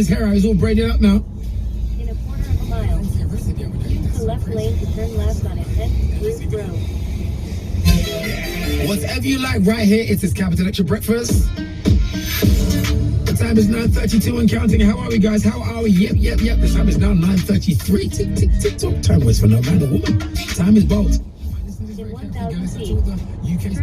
his hair out. He's all braided up now. In a quarter of a mile, use the left lane to turn left on Advent Road. Whatever you like right here, it's his Capital Extra Breakfast. The time is 9:32 and counting. How are we, guys? How are we? Yep. The time is now 9:33. Tick, tock. Time waits for no man or woman. Time is bolt. In 1,000 feet.